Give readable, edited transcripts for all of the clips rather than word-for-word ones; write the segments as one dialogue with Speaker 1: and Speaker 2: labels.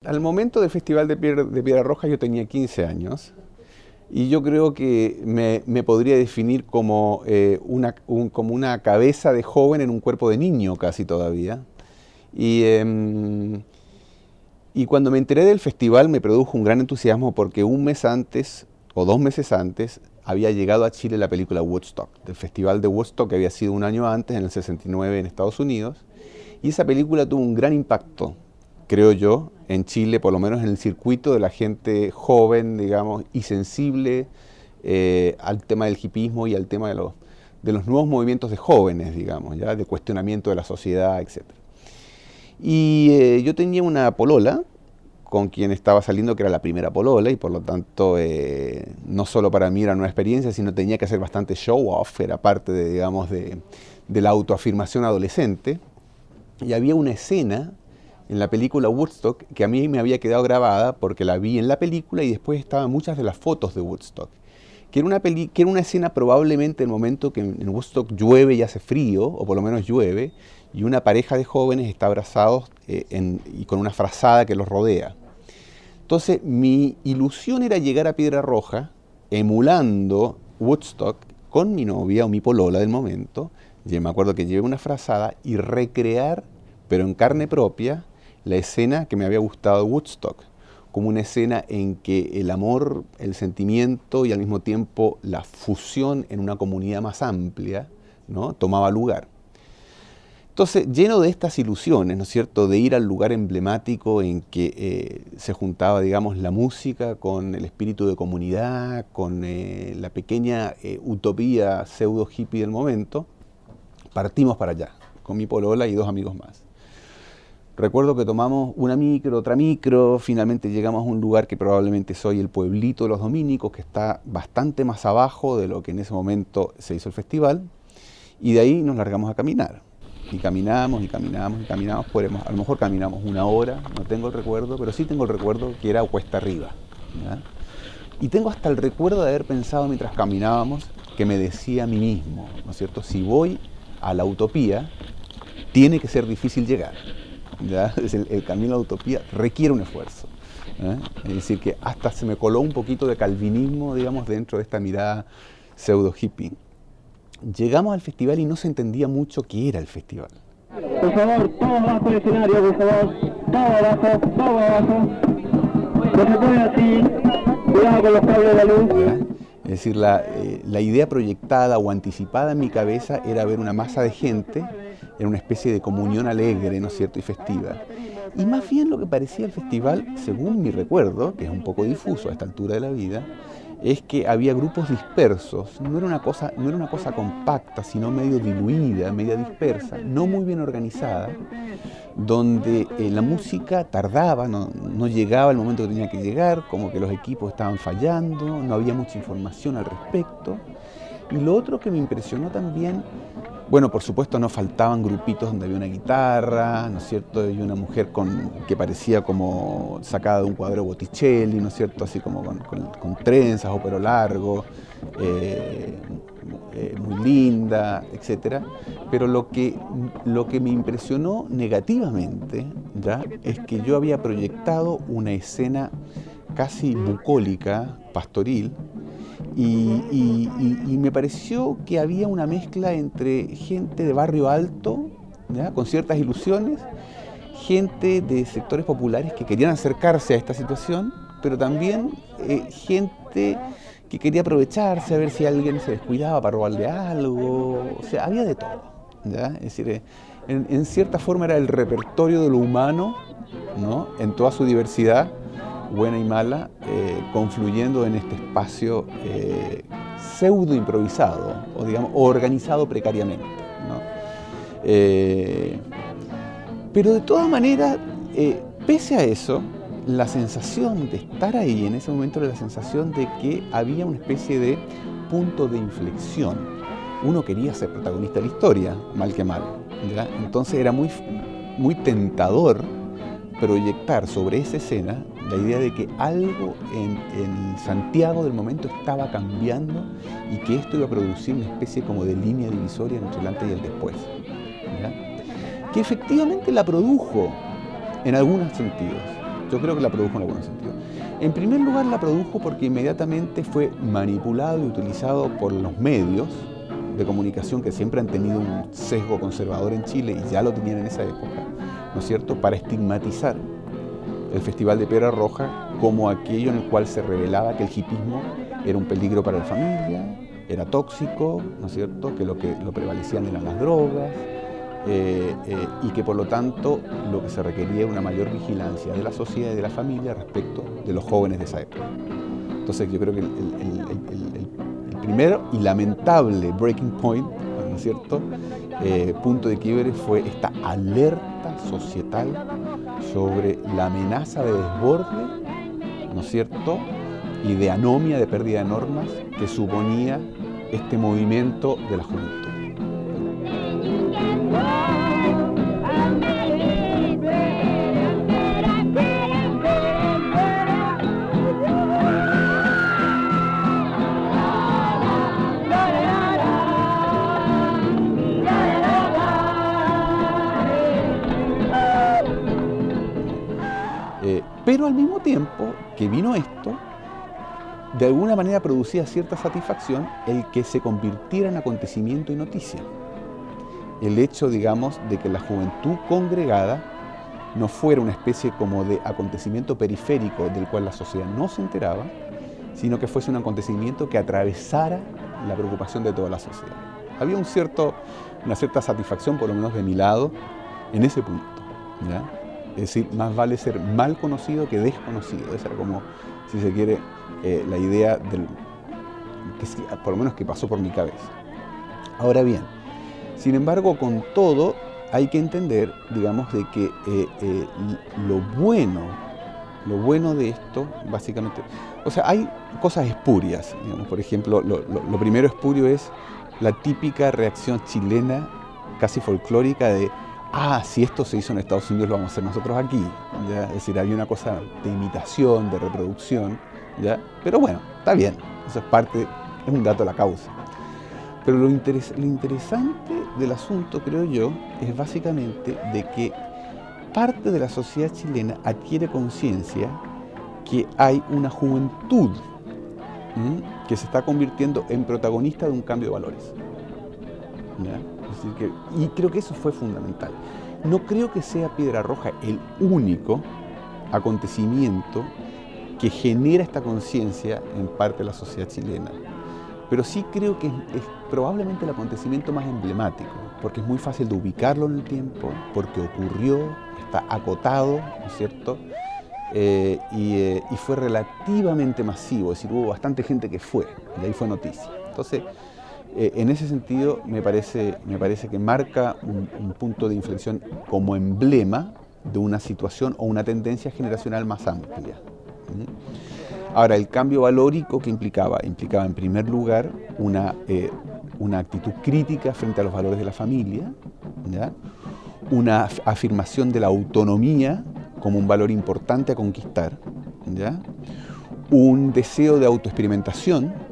Speaker 1: Al momento del Festival de Piedra Roja yo tenía 15 años y yo creo que me podría definir como, como una cabeza de joven en un cuerpo de niño casi todavía. Y, em, y cuando me enteré del festival me produjo un gran entusiasmo porque un mes antes o 2 meses antes había llegado a Chile la película Woodstock, del Festival de Woodstock que había sido un año antes, en el 69 en Estados Unidos. Y esa película tuvo un gran impacto, creo yo, en Chile, por lo menos en el circuito de la gente joven, digamos, y sensible al tema del hipismo y al tema de los nuevos movimientos de jóvenes, digamos, ¿ya? De cuestionamiento de la sociedad, etc. Y yo tenía una polola con quien estaba saliendo, que era la primera polola, y por lo tanto, no solo para mí era una experiencia, sino tenía que hacer bastante show-off, era parte de, digamos, de la autoafirmación adolescente. Y había una escena en la película Woodstock que a mí me había quedado grabada porque la vi en la película y después estaban muchas de las fotos de Woodstock. Que era una escena probablemente en el momento que en Woodstock llueve y hace frío, o por lo menos llueve, y una pareja de jóvenes está abrazados y con una frazada que los rodea. Entonces mi ilusión era llegar a Piedra Roja emulando Woodstock con mi novia o mi polola del momento. Yo me acuerdo que llevé una frazada y recrear, pero en carne propia, la escena que me había gustado de Woodstock, como una escena en que el amor, el sentimiento y al mismo tiempo la fusión en una comunidad más amplia, ¿no?, tomaba lugar. Entonces, lleno de estas ilusiones, ¿no es cierto?, de ir al lugar emblemático en que se juntaba, digamos, la música con el espíritu de comunidad, con la pequeña utopía pseudo hippie del momento, partimos para allá, con mi polola y 2 amigos más. Recuerdo que tomamos una micro, otra micro, finalmente llegamos a un lugar que probablemente es hoy el pueblito de los Dominicos, que está bastante más abajo de lo que en ese momento se hizo el festival, y de ahí nos largamos a caminar. Y caminamos, y caminamos, y caminamos, a lo mejor caminamos 1 hora, no tengo el recuerdo, pero sí tengo el recuerdo que era cuesta arriba, ¿ya? Y tengo hasta el recuerdo de haber pensado mientras caminábamos que me decía a mí mismo, ¿no es cierto?, si voy a la utopía, tiene que ser difícil llegar, ¿ya? El camino a la utopía requiere un esfuerzo, ¿eh? Es decir, que hasta se me coló un poquito de calvinismo, digamos, dentro de esta mirada pseudo hippie. Llegamos al festival y no se entendía mucho qué era el festival.
Speaker 2: Por favor, todo abajo del escenario, por favor. Todo abajo, todo abajo. No se puede así. Cuidado con los cables de la luz.
Speaker 1: ¿Ya? Es decir, la idea proyectada o anticipada en mi cabeza era ver una masa de gente en una especie de comunión alegre, ¿no es cierto?, y festiva. Y más bien lo que parecía el festival, según mi recuerdo, que es un poco difuso a esta altura de la vida, es que había grupos dispersos, no era una cosa compacta, sino medio diluida, media dispersa, no muy bien organizada, donde la música tardaba, no llegaba el momento que tenía que llegar, como que los equipos estaban fallando, no había mucha información al respecto. Y lo otro que me impresionó también, bueno, por supuesto no faltaban grupitos donde había una guitarra, ¿no es cierto?, y una mujer que parecía como sacada de un cuadro de Botticelli, ¿no es cierto?, así como con trenzas o pelo largo, muy linda, etc. Pero lo que me impresionó negativamente, ¿ya?, es que yo había proyectado una escena casi bucólica, pastoril, y me pareció que había una mezcla entre gente de barrio alto, ¿ya?, con ciertas ilusiones, gente de sectores populares que querían acercarse a esta situación, pero también gente que quería aprovecharse a ver si alguien se descuidaba para robarle algo. O sea, había de todo, ¿ya? Es decir, en cierta forma era el repertorio de lo humano, ¿no?, en toda su diversidad, buena y mala, confluyendo en este espacio pseudo improvisado, o digamos, organizado precariamente, ¿no? Pero de todas maneras, pese a eso, la sensación de estar ahí en ese momento era la sensación de que había una especie de punto de inflexión. Uno quería ser protagonista de la historia, mal que mal, ¿ya? Entonces era muy, muy tentador proyectar sobre esa escena la idea de que algo en Santiago del momento estaba cambiando y que esto iba a producir una especie como de línea divisoria entre el antes y el después, ¿ya?, que efectivamente la produjo en algunos sentidos, Yo creo que la produjo en algún sentido. En primer lugar, la produjo porque inmediatamente fue manipulado y utilizado por los medios de comunicación que siempre han tenido un sesgo conservador en Chile y ya lo tenían en esa época, ¿no es cierto?, para estigmatizar el Festival de Piedra Roja como aquello en el cual se revelaba que el hipismo era un peligro para la familia, era tóxico, ¿no es cierto?, que lo prevalecían eran las drogas, y que por lo tanto lo que se requería era una mayor vigilancia de la sociedad y de la familia respecto de los jóvenes de esa época. Entonces yo creo que el primero y lamentable breaking point, ¿no es cierto?, punto de quiebre fue esta alerta societal sobre la amenaza de desborde, ¿no es cierto?, y de anomia, de pérdida de normas que suponía este movimiento de la juventud. Pero al mismo tiempo que vino esto, de alguna manera producía cierta satisfacción el que se convirtiera en acontecimiento y noticia. El hecho, digamos, de que la juventud congregada no fuera una especie como de acontecimiento periférico del cual la sociedad no se enteraba, sino que fuese un acontecimiento que atravesara la preocupación de toda la sociedad. Había una cierta satisfacción, por lo menos de mi lado, en ese punto, ¿ya? Es decir, más vale ser mal conocido que desconocido. Esa era como, si se quiere, la idea por lo menos que pasó por mi cabeza. Ahora bien, sin embargo, con todo, hay que entender, digamos, de que lo bueno de esto, básicamente, o sea, hay cosas espurias, digamos, por ejemplo, lo primero espurio es la típica reacción chilena, casi folclórica, de si esto se hizo en Estados Unidos, lo vamos a hacer nosotros aquí, ¿ya? Es decir, había una cosa de imitación, de reproducción, ¿ya? Pero bueno, está bien, eso es un dato de la causa. Pero lo interesante del asunto, creo yo, es básicamente de que parte de la sociedad chilena adquiere conciencia que hay una juventud que se está convirtiendo en protagonista de un cambio de valores, ¿ya? Es decir, y creo que eso fue fundamental. No creo que sea Piedra Roja el único acontecimiento que genera esta conciencia en parte de la sociedad chilena, pero sí creo que es probablemente el acontecimiento más emblemático, porque es muy fácil de ubicarlo en el tiempo, porque ocurrió, está acotado, ¿no es cierto?, y fue relativamente masivo, es decir, hubo bastante gente que fue, y ahí fue noticia. Entonces, en ese sentido, me parece que marca un punto de inflexión como emblema de una situación o una tendencia generacional más amplia. Ahora, el cambio valórico que implicaba en primer lugar una actitud crítica frente a los valores de la familia, ¿ya?, una afirmación de la autonomía como un valor importante a conquistar, ¿ya?, un deseo de autoexperimentación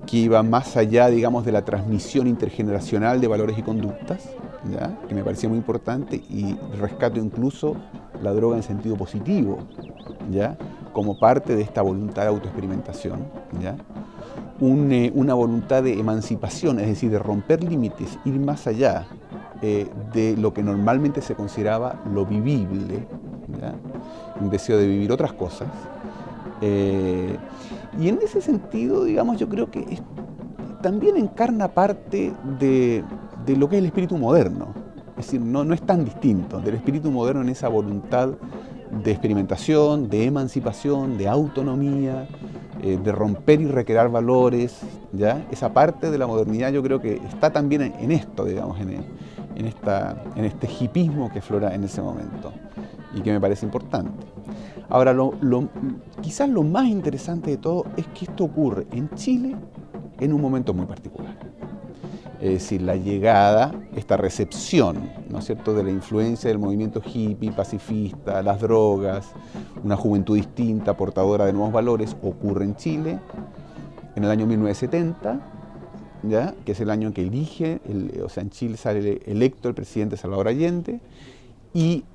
Speaker 1: que iba más allá, digamos, de la transmisión intergeneracional de valores y conductas, ¿ya?, que me parecía muy importante, y rescato incluso la droga en sentido positivo, ¿ya?, como parte de esta voluntad de autoexperimentación, ¿ya?, una voluntad de emancipación, es decir, de romper límites, ir más allá de lo que normalmente se consideraba lo vivible, ¿ya?, un deseo de vivir otras cosas. Y en ese sentido, digamos, yo creo que también encarna parte de lo que es el espíritu moderno. Es decir, no es tan distinto del espíritu moderno en esa voluntad de experimentación, de emancipación, de autonomía, de romper y recrear valores, ¿ya? Esa parte de la modernidad yo creo que está también en esto, digamos, en este hipismo que aflora en ese momento y que me parece importante. Ahora, quizás lo más interesante de todo es que esto ocurre en Chile en un momento muy particular. Es decir, la llegada, esta recepción, ¿no es cierto?, de la influencia del movimiento hippie, pacifista, las drogas, una juventud distinta, portadora de nuevos valores, ocurre en Chile en el año 1970, ¿ya?, que es el año en que en Chile sale electo el presidente Salvador Allende, y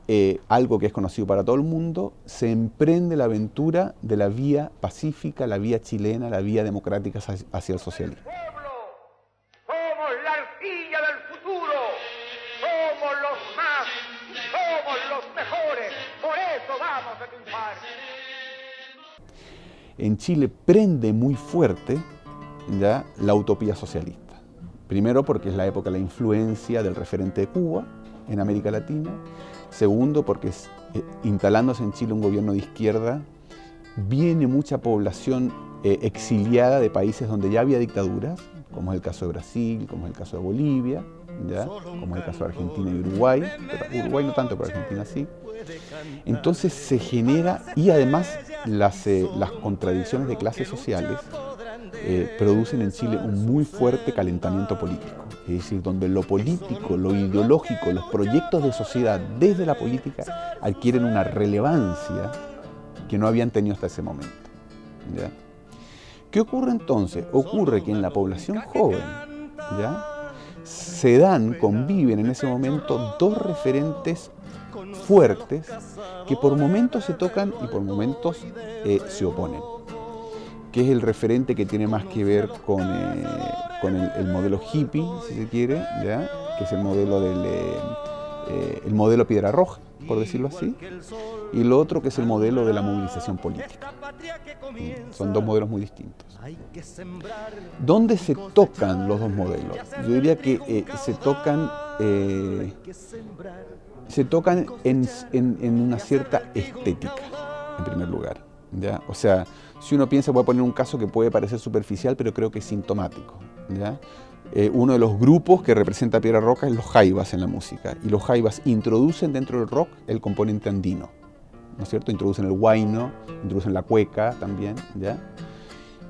Speaker 1: algo que es conocido para todo el mundo, se emprende la aventura de la vía pacífica, la vía chilena, la vía democrática hacia el socialismo.
Speaker 3: Somos la arcilla del futuro, somos los más, somos los mejores, por eso vamos a triunfar.
Speaker 1: En Chile prende muy fuerte ya la utopía socialista. Primero porque es la época de la influencia del referente de Cuba en América Latina. Segundo porque instalándose en Chile un gobierno de izquierda, viene mucha población exiliada de países donde ya había dictaduras, como es el caso de Brasil, como es el caso de Bolivia, ¿ya? Como es el caso de Argentina y Uruguay, pero Uruguay no tanto, pero Argentina sí. Entonces se genera, y además las contradicciones de clases sociales producen en Chile un muy fuerte calentamiento político. Es decir, donde lo político, lo ideológico, los proyectos de sociedad desde la política adquieren una relevancia que no habían tenido hasta ese momento, ¿ya? ¿Qué ocurre entonces? Ocurre que en la población joven, ¿ya?, conviven en ese momento dos referentes fuertes que por momentos se tocan y por momentos se oponen, que es el referente que tiene más que ver con el modelo hippie, si se quiere, ¿ya?, que es el modelo Piedra Roja, por decirlo así, y lo otro que es el modelo de la movilización política. Son dos modelos muy distintos. ¿Dónde se tocan los dos modelos? Yo diría que se tocan en una cierta estética, en primer lugar, ¿ya? O sea, si uno piensa, voy a poner un caso que puede parecer superficial, pero creo que es sintomático, ¿ya? Uno de los grupos que representa a Piedra Roja es los jaivas en la música, y los jaivas introducen dentro del rock el componente andino, ¿no es cierto? Introducen el huayno, introducen la cueca también, ¿ya?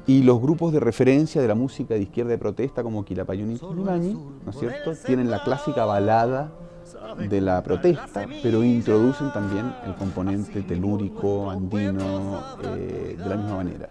Speaker 1: Y los grupos de referencia de la música de izquierda de protesta, como Quilapayún y Quilimani, ¿no es cierto?, tienen la clásica balada de la protesta, pero introducen también el componente telúrico, andino, de la misma manera.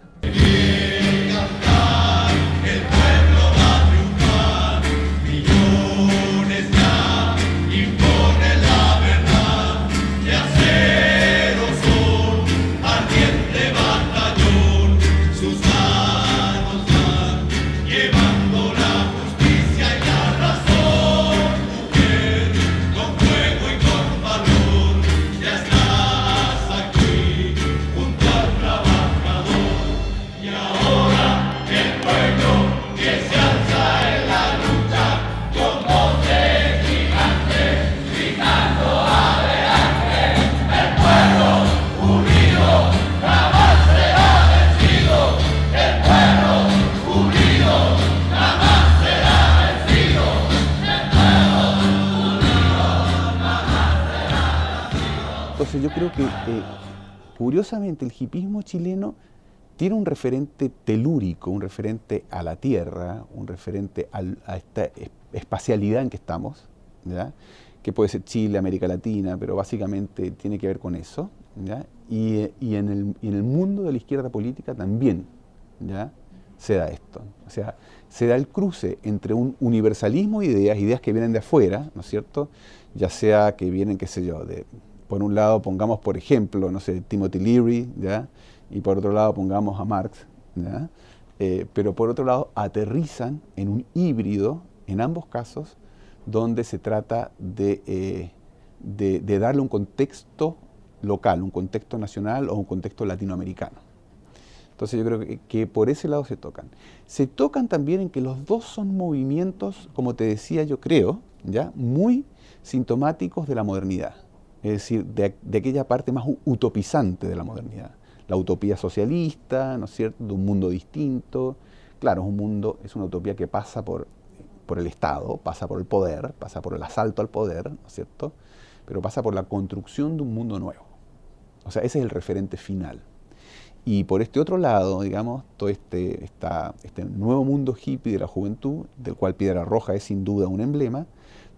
Speaker 1: Entonces yo creo que, curiosamente, el hipismo chileno tiene un referente telúrico, un referente a la tierra, un referente a esta espacialidad en que estamos, ¿ya?, que puede ser Chile, América Latina, pero básicamente tiene que ver con eso, ¿ya? Y en el mundo de la izquierda política también, ¿ya?, se da esto. O sea, se da el cruce entre un universalismo de ideas que vienen de afuera, ¿no es cierto?, ya sea que vienen, qué sé yo, por un lado pongamos, por ejemplo, no sé, Timothy Leary, ¿ya?, y por otro lado pongamos a Marx, ¿ya?, pero por otro lado aterrizan en un híbrido, en ambos casos, donde se trata de darle un contexto local, un contexto nacional o un contexto latinoamericano. Entonces yo creo que por ese lado se tocan. Se tocan también en que los dos son movimientos, como te decía, yo creo, ¿ya?, muy sintomáticos de la modernidad. Es decir, de aquella parte más utopizante de la modernidad. La utopía socialista, ¿no es cierto?, de un mundo distinto. Claro, es una utopía que pasa por el Estado, pasa por el poder, pasa por el asalto al poder, ¿no es cierto?, pero pasa por la construcción de un mundo nuevo. O sea, ese es el referente final. Y por este otro lado, digamos, todo este nuevo mundo hippie de la juventud, del cual Piedra Roja es sin duda un emblema,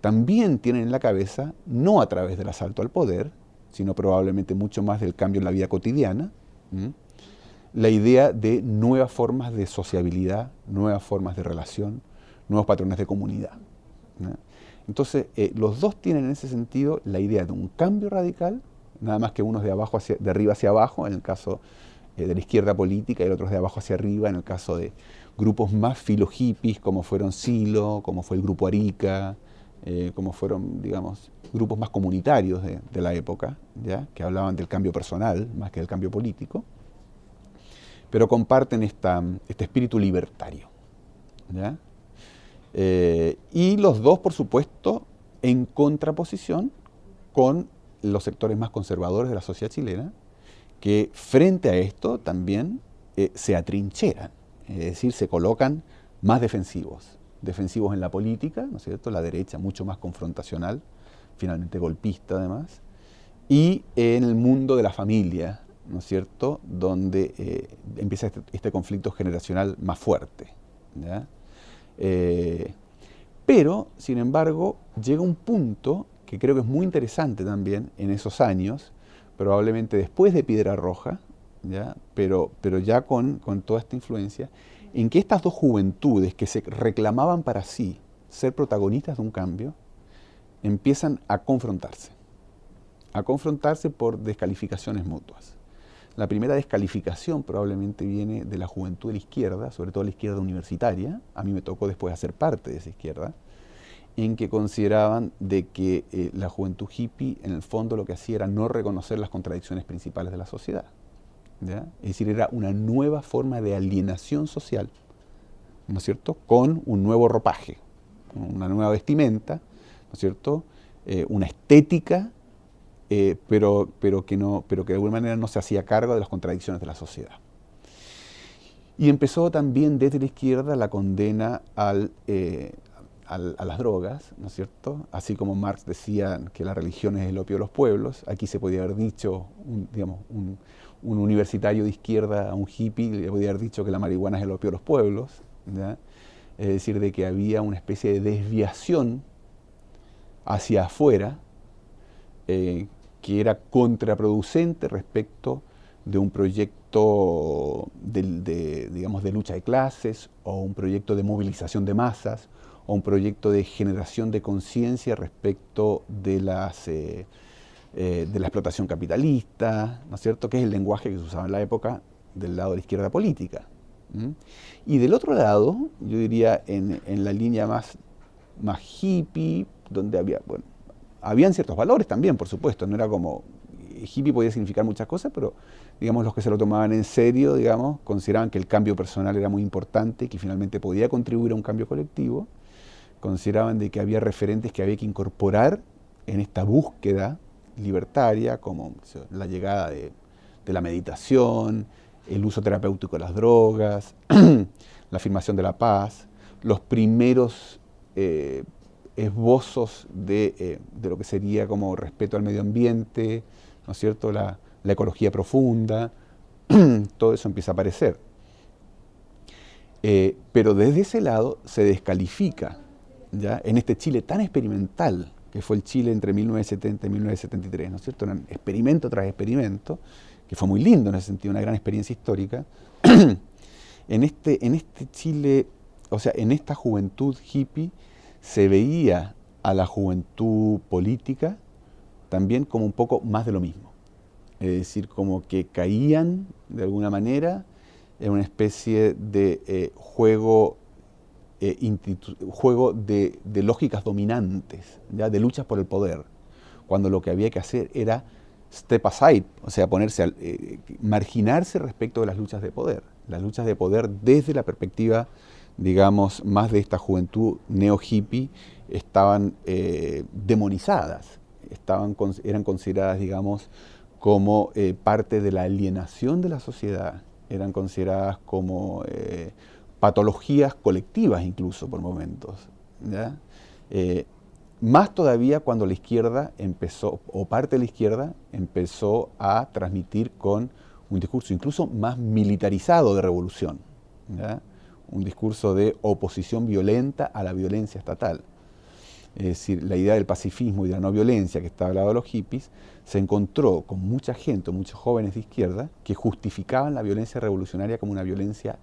Speaker 1: también tienen en la cabeza, no a través del asalto al poder, sino probablemente mucho más del cambio en la vida cotidiana, la idea de nuevas formas de sociabilidad, nuevas formas de relación, nuevos patrones de comunidad, ¿no? Entonces, los dos tienen en ese sentido la idea de un cambio radical, nada más que unos de arriba hacia abajo, en el caso de la izquierda política, y el otro de abajo hacia arriba, en el caso de grupos más filo-hippies, como fueron Silo, como fue el Grupo Arica, como fueron, digamos, grupos más comunitarios de la época, ¿ya? Que hablaban del cambio personal más que del cambio político, pero comparten este espíritu libertario, ¿ya? Y los dos, por supuesto, en contraposición con los sectores más conservadores de la sociedad chilena, que frente a esto también se atrincheran, es decir, se colocan más defensivos en la política, ¿no es cierto?, la derecha mucho más confrontacional, finalmente golpista además, y en el mundo de la familia, ¿no es cierto?, donde empieza este conflicto generacional más fuerte, ¿ya? Pero, sin embargo, llega un punto que creo que es muy interesante también en esos años, probablemente después de Piedra Roja, ¿ya? Pero ya con toda esta influencia, en que estas dos juventudes que se reclamaban para sí ser protagonistas de un cambio, empiezan a confrontarse por descalificaciones mutuas. La primera descalificación probablemente viene de la juventud de la izquierda, sobre todo la izquierda universitaria. A mí me tocó después hacer parte de esa izquierda, en que consideraban de que la juventud hippie en el fondo lo que hacía era no reconocer las contradicciones principales de la sociedad, ¿ya? Es decir, era una nueva forma de alienación social, ¿no es cierto?, con un nuevo ropaje, una nueva vestimenta, ¿no es cierto?, una estética, pero que de alguna manera no se hacía cargo de las contradicciones de la sociedad. Y empezó también desde la izquierda la condena a las drogas, ¿no es cierto? Así como Marx decía que la religión es el opio de los pueblos, aquí se podía haber dicho, un universitario de izquierda a un hippie le podía haber dicho que la marihuana es el opio de los pueblos, ¿ya? Es decir, de que había una especie de desviación hacia afuera que era contraproducente respecto de un proyecto de lucha de clases, o un proyecto de movilización de masas, o un proyecto de generación de conciencia respecto de la explotación capitalista, ¿no es cierto?, que es el lenguaje que se usaba en la época del lado de la izquierda política. Y del otro lado, yo diría en la línea más hippie, donde habían ciertos valores también, por supuesto, no era como, hippie podía significar muchas cosas, pero digamos los que se lo tomaban en serio, digamos, consideraban que el cambio personal era muy importante, que finalmente podía contribuir a un cambio colectivo, consideraban de que había referentes que había que incorporar en esta búsqueda libertaria, como la llegada de la meditación, el uso terapéutico de las drogas, la afirmación de la paz, los primeros esbozos de lo que sería como respeto al medio ambiente, ¿no es cierto?, la ecología profunda, todo eso empieza a aparecer. Pero desde ese lado se descalifica, ¿ya?, en este Chile tan experimental, que fue el Chile entre 1970 y 1973, ¿no es cierto?, un experimento tras experimento, que fue muy lindo en ese sentido, una gran experiencia histórica. En este Chile, o sea, en esta juventud hippie, se veía a la juventud política también como un poco más de lo mismo. Es decir, como que caían de alguna manera en una especie de juego de lógicas dominantes, ¿ya?, de luchas por el poder, cuando lo que había que hacer era step aside, o sea, marginarse respecto de las luchas de poder desde la perspectiva, digamos, más de esta juventud neo-hippie, estaban demonizadas, eran consideradas, digamos, como parte de la alienación de la sociedad, eran consideradas como patologías colectivas incluso por momentos, ¿ya? Más todavía cuando la izquierda empezó, o parte de la izquierda empezó a transmitir con un discurso incluso más militarizado de revolución, ¿ya?, un discurso de oposición violenta a la violencia estatal. Es decir, la idea del pacifismo y de la no violencia que estaba al lado de los hippies se encontró con mucha gente, muchos jóvenes de izquierda, que justificaban la violencia revolucionaria como una violencia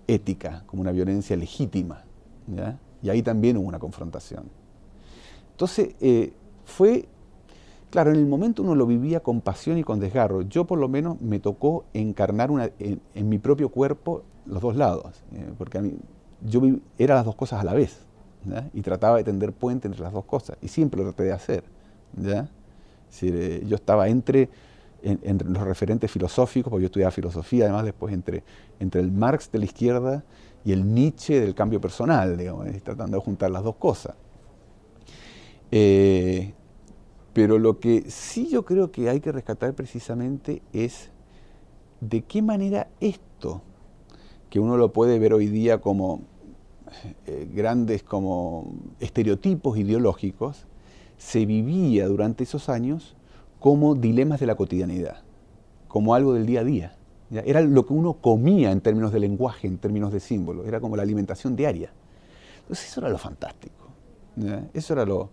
Speaker 1: ética, como una violencia legítima, ¿ya? Y ahí también hubo una confrontación. Entonces, claro, en el momento uno lo vivía con pasión y con desgarro. Yo por lo menos me tocó encarnar en mi propio cuerpo los dos lados, porque a mí, era las dos cosas a la vez, ¿ya? Y trataba de tender puente entre las dos cosas, y siempre lo traté de hacer, ¿ya? Es decir, yo estaba entre los referentes filosóficos, porque yo estudiaba filosofía, además después entre el Marx de la izquierda y el Nietzsche del cambio personal, digamos, tratando de juntar las dos cosas. Pero lo que sí yo creo que hay que rescatar precisamente es de qué manera esto, que uno lo puede ver hoy día como grandes como estereotipos ideológicos, se vivía durante esos años como dilemas de la cotidianidad, como algo del día a día. ¿Ya? Era lo que uno comía en términos de lenguaje, en términos de símbolos, era como la alimentación diaria. Entonces eso era lo fantástico, ¿ya? Eso era lo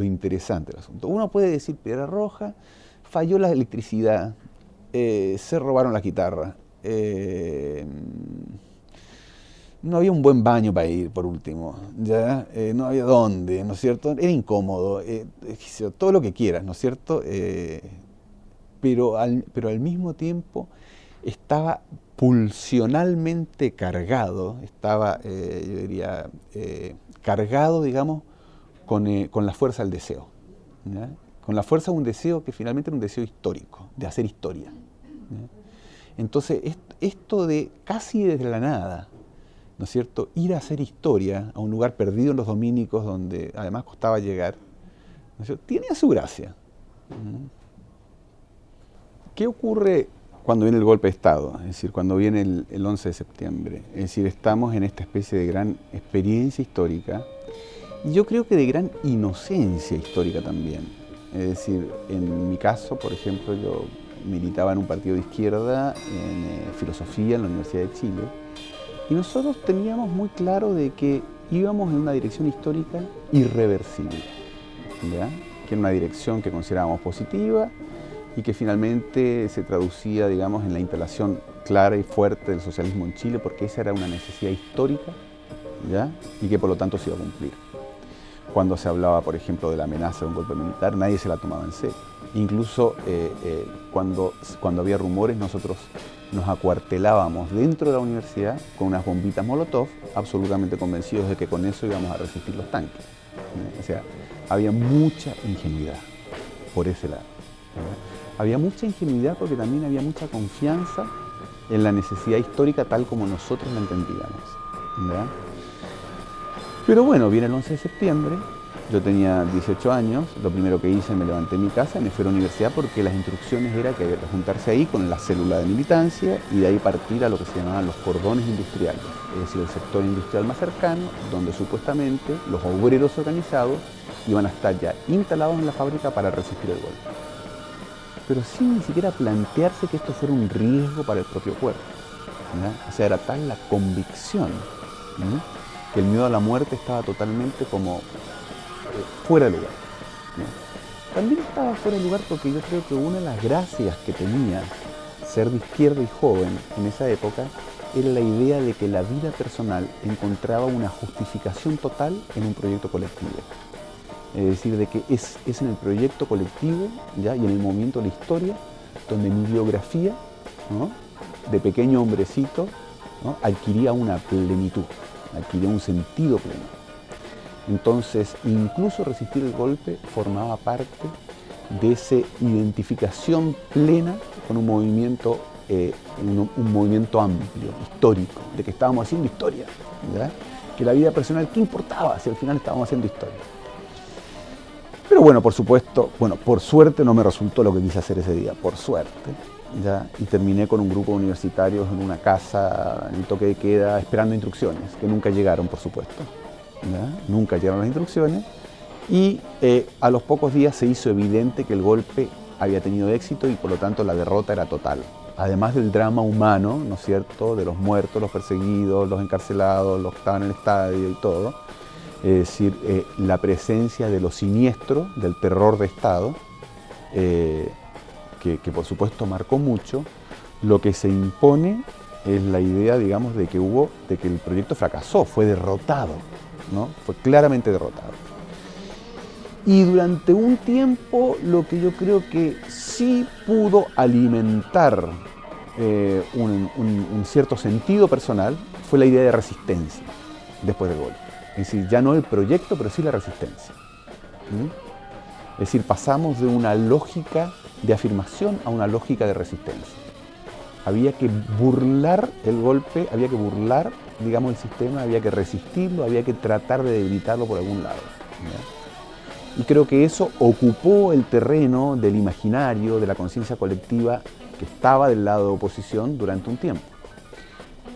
Speaker 1: interesante del asunto. Uno puede decir, Piedra Roja, falló la electricidad, se robaron la guitarra, no había un buen baño para ir, por último, ¿ya? No había dónde, ¿no es cierto? Era incómodo, todo lo que quieras, ¿no es cierto? Pero al mismo tiempo estaba pulsionalmente cargado, estaba, yo diría, cargado, digamos, con la fuerza del deseo, ¿ya? Con la fuerza de un deseo que finalmente era un deseo histórico, de hacer historia, ¿ya? Entonces, esto de casi desde la nada, ¿no es cierto?, ir a hacer historia a un lugar perdido en los dominicos, donde además costaba llegar, ¿no es cierto?, tiene su gracia. ¿Qué ocurre cuando viene el golpe de Estado? Es decir, cuando viene el 11 de septiembre. Es decir, estamos en esta especie de gran experiencia histórica, y yo creo que de gran inocencia histórica también. Es decir, en mi caso, por ejemplo, yo militaba en un partido de izquierda, en filosofía en la Universidad de Chile, y nosotros teníamos muy claro de que íbamos en una dirección histórica irreversible, ¿ya? Que era una dirección que considerábamos positiva y que finalmente se traducía, digamos, en la instalación clara y fuerte del socialismo en Chile, porque esa era una necesidad histórica, ¿ya? Y que por lo tanto se iba a cumplir. Cuando se hablaba, por ejemplo, de la amenaza de un golpe militar, nadie se la tomaba en serio. Incluso cuando había rumores, nosotros nos acuartelábamos dentro de la universidad con unas bombitas Molotov, absolutamente convencidos de que con eso íbamos a resistir los tanques. O sea, había mucha ingenuidad por ese lado, ¿verdad? Había mucha ingenuidad porque también había mucha confianza en la necesidad histórica tal como nosotros la entendíamos, ¿verdad? Pero bueno, viene el 11 de septiembre, yo tenía 18 años, lo primero que hice, me levanté en mi casa, me fui a la universidad porque las instrucciones era que había que juntarse ahí con la célula de militancia y de ahí partir a lo que se llamaban los cordones industriales, es decir, el sector industrial más cercano, donde supuestamente los obreros organizados iban a estar ya instalados en la fábrica para resistir el golpe. Pero sin ni siquiera plantearse que esto fuera un riesgo para el propio cuerpo, ¿verdad? O sea, era tal la convicción, ¿verdad?, que el miedo a la muerte estaba totalmente como fuera de lugar, ¿no? También estaba fuera de lugar porque yo creo que una de las gracias que tenía ser de izquierda y joven en esa época era la idea de que la vida personal encontraba una justificación total en un proyecto colectivo. Es decir, de que es en el proyecto colectivo, ¿ya?, y en el movimiento de la historia donde mi biografía, ¿no?, de pequeño hombrecito, ¿no?, adquiría una plenitud, adquiría un sentido pleno. Entonces, incluso resistir el golpe formaba parte de esa identificación plena con un movimiento amplio, histórico, de que estábamos haciendo historia, ¿verdad? Que la vida personal, ¿qué importaba si al final estábamos haciendo historia? Pero bueno, por supuesto, por suerte no me resultó lo que quise hacer ese día, por suerte, ¿ya? Y terminé con un grupo de universitarios en una casa, en el toque de queda, esperando instrucciones, que nunca llegaron, por supuesto, ¿ya? Nunca llegaron las instrucciones, y a los pocos días se hizo evidente que el golpe había tenido éxito y por lo tanto la derrota era total. Además del drama humano, ¿no es cierto?, de los muertos, los perseguidos, los encarcelados, los que estaban en el estadio y todo, es decir, la presencia de lo siniestro, del terror de Estado, que por supuesto marcó mucho. Lo que se impone es la idea, digamos, de que el proyecto fracasó, fue derrotado, ¿no? Fue claramente derrotado. Y durante un tiempo lo que yo creo que sí pudo alimentar un cierto sentido personal fue la idea de resistencia después del golpe. Es decir, ya no el proyecto, pero sí la resistencia. Es decir, pasamos de una lógica de afirmación a una lógica de resistencia. Había que burlar el golpe, había que burlar, digamos, el sistema, había que resistirlo, había que tratar de debilitarlo por algún lado, ¿ya? Y creo que eso ocupó el terreno del imaginario, de la conciencia colectiva que estaba del lado de oposición durante un tiempo.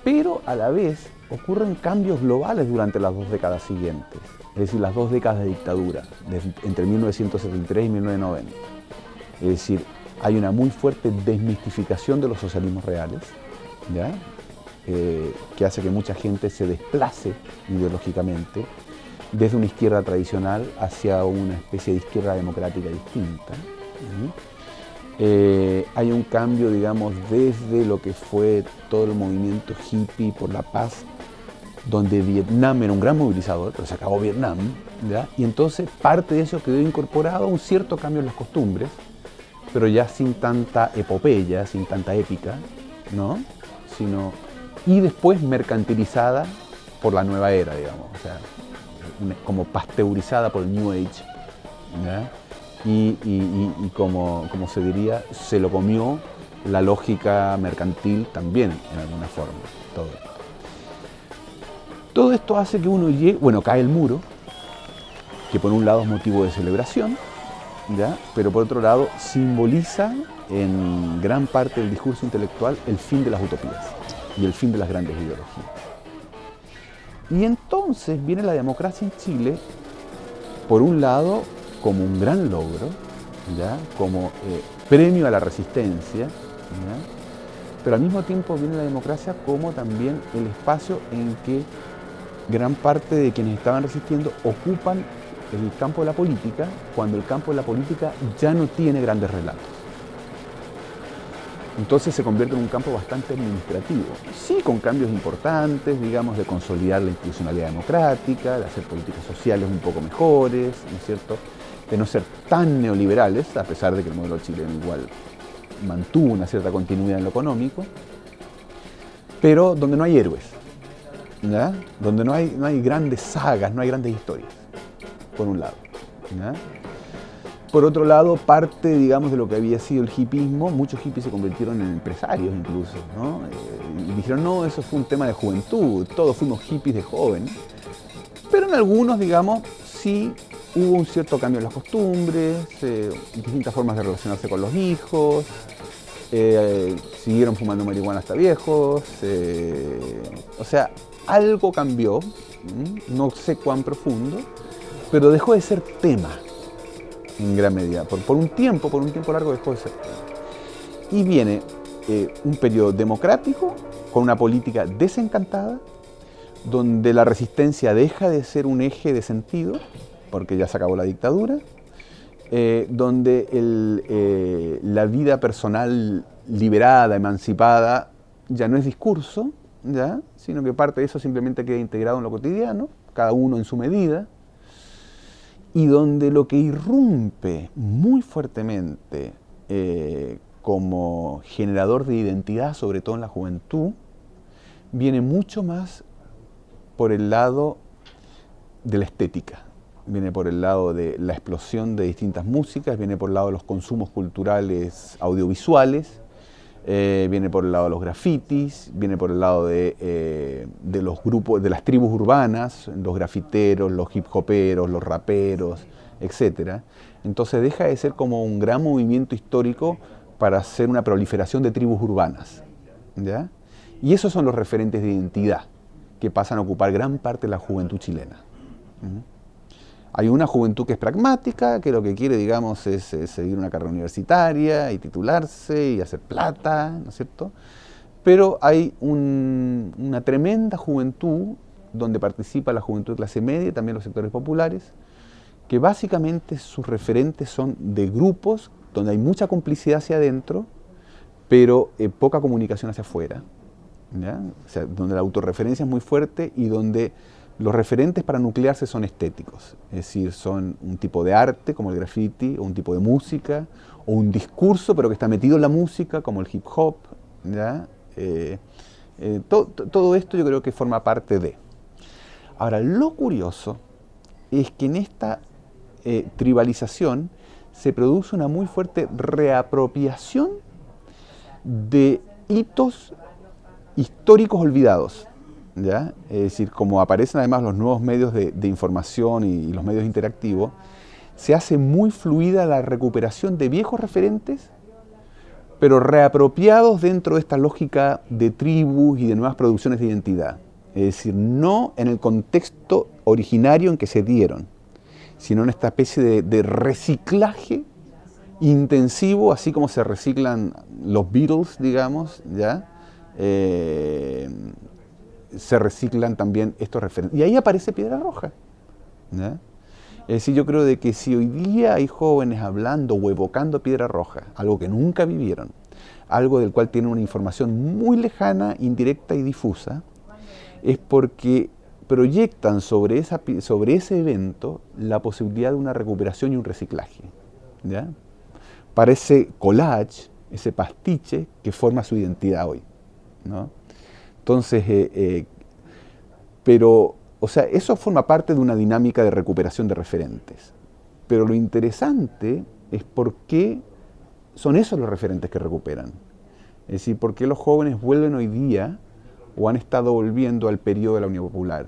Speaker 1: Pero a la vez ocurren cambios globales durante las 2 décadas siguientes, es decir, las 2 décadas de dictadura, entre 1973 y 1990. Es decir, hay una muy fuerte desmistificación de los socialismos reales, ¿ya? Que hace que mucha gente se desplace ideológicamente desde una izquierda tradicional hacia una especie de izquierda democrática distinta. Hay un cambio, digamos, desde lo que fue todo el movimiento hippie por la paz, donde Vietnam era un gran movilizador, pero se acabó Vietnam, ¿ya? Y entonces parte de eso quedó incorporado un cierto cambio en las costumbres, pero ya sin tanta epopeya, sin tanta épica, ¿no? Y después mercantilizada por la nueva era, digamos, o sea, como pasteurizada por el New Age, ¿ya? Y como se diría, se lo comió la lógica mercantil también, en alguna forma, todo esto. Todo esto hace que uno llegue, bueno, cae el muro, que por un lado es motivo de celebración, ¿ya? Pero por otro lado simboliza en gran parte del discurso intelectual el fin de las utopías y el fin de las grandes ideologías. Y entonces viene la democracia en Chile, por un lado, como un gran logro, ¿ya? Como premio a la resistencia, ¿ya? Pero al mismo tiempo viene la democracia como también el espacio en que gran parte de quienes estaban resistiendo ocupan el campo de la política, cuando el campo de la política ya no tiene grandes relatos. Entonces se convierte en un campo bastante administrativo, sí con cambios importantes, digamos, de consolidar la institucionalidad democrática, de hacer políticas sociales un poco mejores, ¿no es cierto?, de no ser tan neoliberales, a pesar de que el modelo chileno igual mantuvo una cierta continuidad en lo económico, pero donde no hay héroes, ¿ya? Donde no hay grandes sagas, no hay grandes historias, por un lado, ¿ya? Por otro lado, parte, digamos, de lo que había sido el hippismo, muchos hippies se convirtieron en empresarios incluso, ¿no? Y dijeron, no, eso fue un tema de juventud, todos fuimos hippies de joven. Pero en algunos, digamos, sí hubo un cierto cambio en las costumbres, distintas formas de relacionarse con los hijos, siguieron fumando marihuana hasta viejos, o sea, algo cambió, no sé cuán profundo, pero dejó de ser tema. En gran medida, por un tiempo largo dejó de ser. Y viene un periodo democrático, con una política desencantada, donde la resistencia deja de ser un eje de sentido, porque ya se acabó la dictadura, donde la vida personal liberada, emancipada, ya no es discurso, ¿ya? Sino que parte de eso simplemente queda integrado en lo cotidiano, cada uno en su medida, y donde lo que irrumpe muy fuertemente como generador de identidad, sobre todo en la juventud, viene mucho más por el lado de la estética, viene por el lado de la explosión de distintas músicas, viene por el lado de los consumos culturales audiovisuales, viene por el lado de los grafitis, viene por el lado de los grupos, de las tribus urbanas, los grafiteros, los hip hoperos, los raperos, etc. Entonces deja de ser como un gran movimiento histórico para hacer una proliferación de tribus urbanas, ¿ya? Y esos son los referentes de identidad que pasan a ocupar gran parte de la juventud chilena. Hay una juventud que es pragmática, que lo que quiere, digamos, es seguir una carrera universitaria y titularse y hacer plata, ¿no es cierto? Pero hay una tremenda juventud donde participa la juventud de clase media y también los sectores populares, que básicamente sus referentes son de grupos donde hay mucha complicidad hacia adentro, pero poca comunicación hacia afuera, ¿ya? O sea, donde la autorreferencia es muy fuerte y donde Los referentes para nuclearse son estéticos, es decir, son un tipo de arte como el graffiti, o un tipo de música, o un discurso pero que está metido en la música como el hip hop, ¿ya? Todo esto yo creo que forma parte de. Ahora, lo curioso es que en esta tribalización se produce una muy fuerte reapropiación de hitos históricos olvidados, ¿ya? Es decir, como aparecen además los nuevos medios de información y los medios interactivos, se hace muy fluida la recuperación de viejos referentes, pero reapropiados dentro de esta lógica de tribus y de nuevas producciones de identidad. Es decir, no en el contexto originario en que se dieron, sino en esta especie de reciclaje intensivo, así como se reciclan los Beatles, digamos, ¿ya? Se reciclan también estos referentes. Y ahí aparece Piedra Roja, ¿ya? Es decir, yo creo de que si hoy día hay jóvenes hablando o evocando Piedra Roja, algo que nunca vivieron, algo del cual tienen una información muy lejana, indirecta y difusa, es porque proyectan sobre ese evento la posibilidad de una recuperación y un reciclaje, ¿ya? Para ese collage, ese pastiche que forma su identidad hoy, ¿no? Entonces, pero, o sea, eso forma parte de una dinámica de recuperación de referentes. Pero lo interesante es por qué son esos los referentes que recuperan. Es decir, por qué los jóvenes vuelven hoy día o han estado volviendo al periodo de la Unión Popular,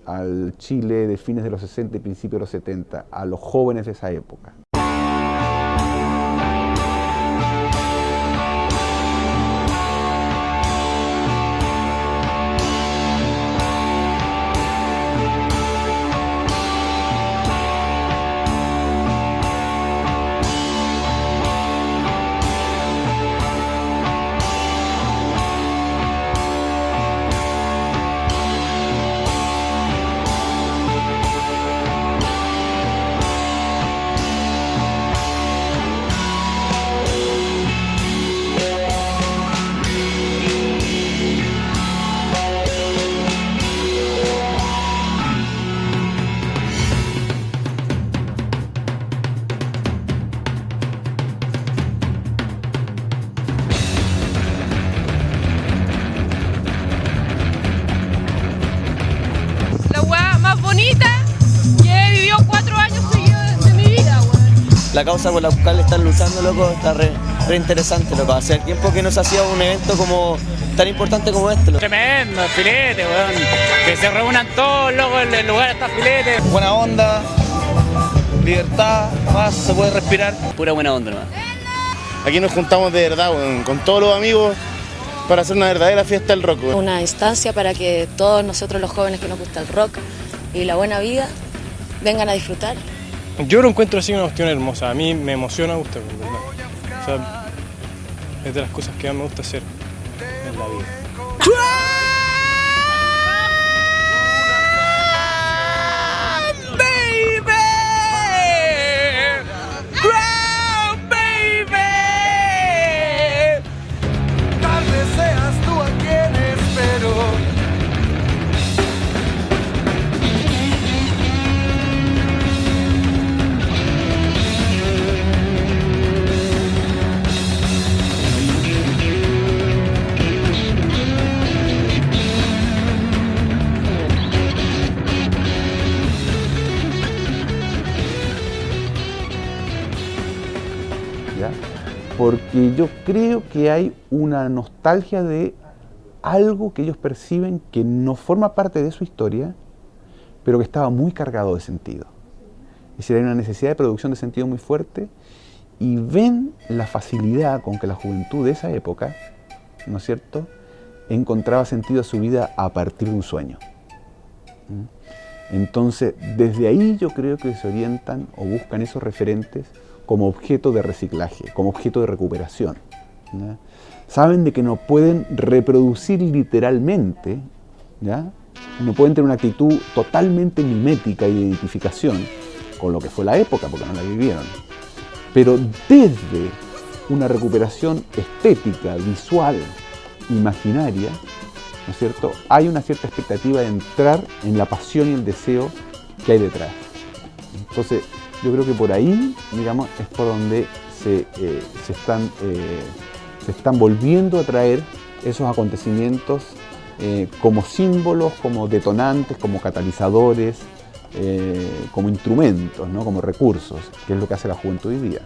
Speaker 1: al Chile de fines de los 60 y principios de los 70, a los jóvenes de esa época.
Speaker 4: La causa por la cual están luchando, loco, está re interesante, loco. Hace tiempo que no se hacía un evento como tan importante como este, loco.
Speaker 5: Tremendo, filete, weón. Que se reúnan todos, loco, el lugar está filete.
Speaker 4: Buena onda, libertad, paz, se puede respirar.
Speaker 5: Pura buena onda, nomás.
Speaker 6: Aquí nos juntamos de verdad, weón, con todos los amigos para hacer una verdadera fiesta del rock, weón.
Speaker 7: Una instancia para que todos nosotros los jóvenes que nos gusta el rock y la buena vida vengan a disfrutar.
Speaker 8: Yo lo encuentro así una cuestión hermosa, a mí me emociona usted, ¿verdad? O sea, es de las cosas que más me gusta hacer en la vida.
Speaker 1: Porque yo creo que hay una nostalgia de algo que ellos perciben que no forma parte de su historia, pero que estaba muy cargado de sentido. Es decir, hay una necesidad de producción de sentido muy fuerte y ven la facilidad con que la juventud de esa época, ¿no es cierto?, encontraba sentido a su vida a partir de un sueño. Entonces, desde ahí yo creo que se orientan o buscan esos referentes como objeto de reciclaje, como objeto de recuperación, ¿ya? Saben de que no pueden reproducir literalmente, ¿ya? No pueden tener una actitud totalmente mimética y de identificación con lo que fue la época, porque no la vivieron. Pero desde una recuperación estética, visual, imaginaria, ¿no es cierto?, hay una cierta expectativa de entrar en la pasión y el deseo que hay detrás. Entonces, yo creo que por ahí, digamos, es por donde se están volviendo a traer esos acontecimientos como símbolos, como detonantes, como catalizadores, como instrumentos, ¿no?, como recursos, que es lo que hace la juventud hoy día.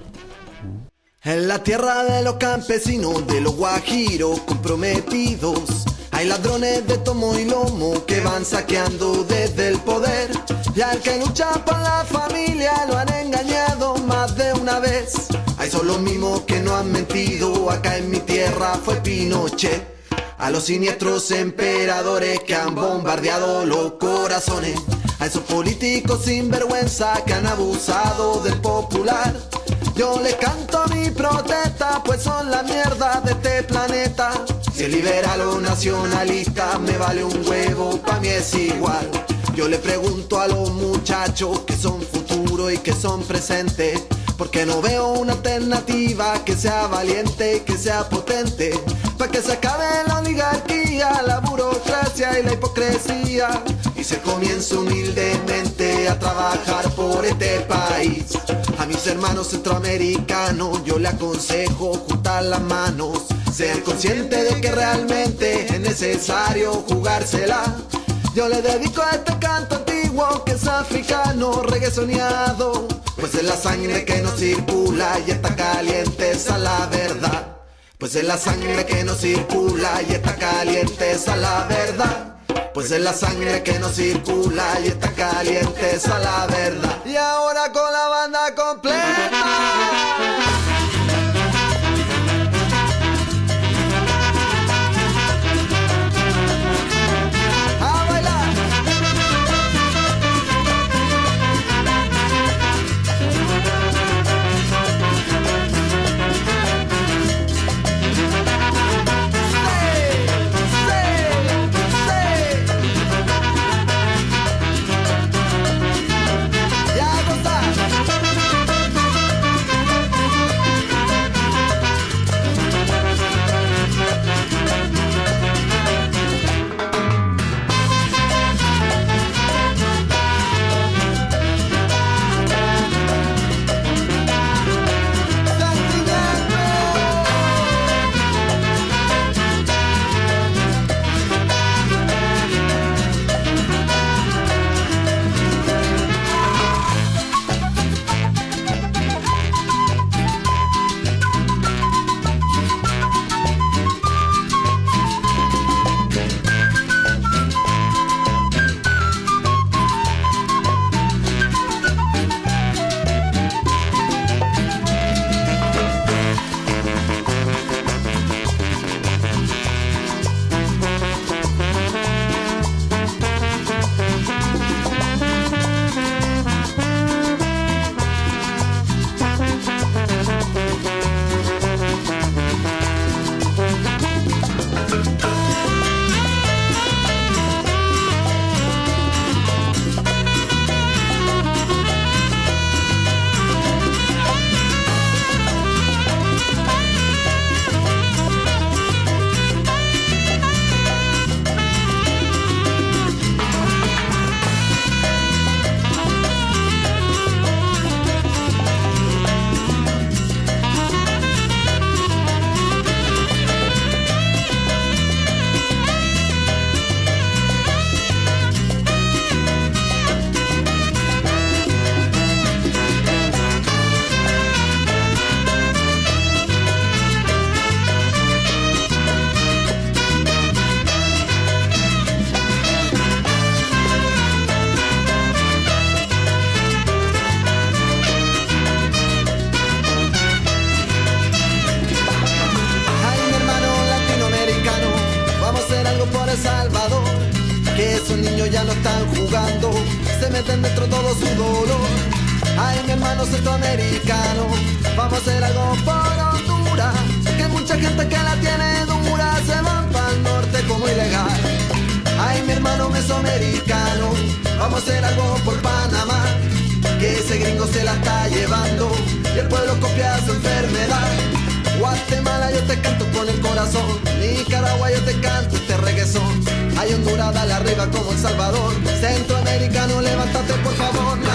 Speaker 9: En la tierra de los campesinos, de los guajiros comprometidos, hay ladrones de tomo y lomo que van saqueando desde el poder. Y al que lucha por la familia lo han engañado más de una vez. Hay son los mismos que no han mentido, acá en mi tierra fue Pinochet. A los siniestros emperadores que han bombardeado los corazones. A esos políticos sinvergüenza que han abusado del popular. Yo les canto mi protesta, pues son la mierda de este planeta. Si es liberal o nacionalista, me vale un huevo, pa' mí es igual. Yo le pregunto a los muchachos que son futuro y que son presente, porque no veo una alternativa que sea valiente y que sea potente, para que se acabe la oligarquía, la burocracia y la hipocresía, y se comience humildemente a trabajar por este país. A mis hermanos centroamericanos yo le aconsejo juntar las manos, ser consciente de que realmente es necesario jugársela. Yo le dedico a este canto antiguo que es africano, reggaetoneado, pues es la sangre que nos circula y está caliente, esa es la verdad. Pues es la sangre que nos circula y está caliente, esa es la verdad. Pues es la sangre que nos circula y está caliente, esa es la verdad. Y ahora con la banda completa. Salvador, que esos niños ya no están jugando, se meten dentro todo su dolor. Ay, mi hermano centroamericano, vamos a hacer algo por Honduras, que mucha gente que la tiene dura se van para el norte como ilegal. Ay, mi hermano mesoamericano, vamos a hacer algo por Panamá, que ese gringo se la está llevando y el pueblo copia su enfermedad. Guatemala yo te canto con el corazón, Nicaragua yo te canto este reggaezón. Hay Honduras, dale arriba como El Salvador. Centroamericano, levántate por favor.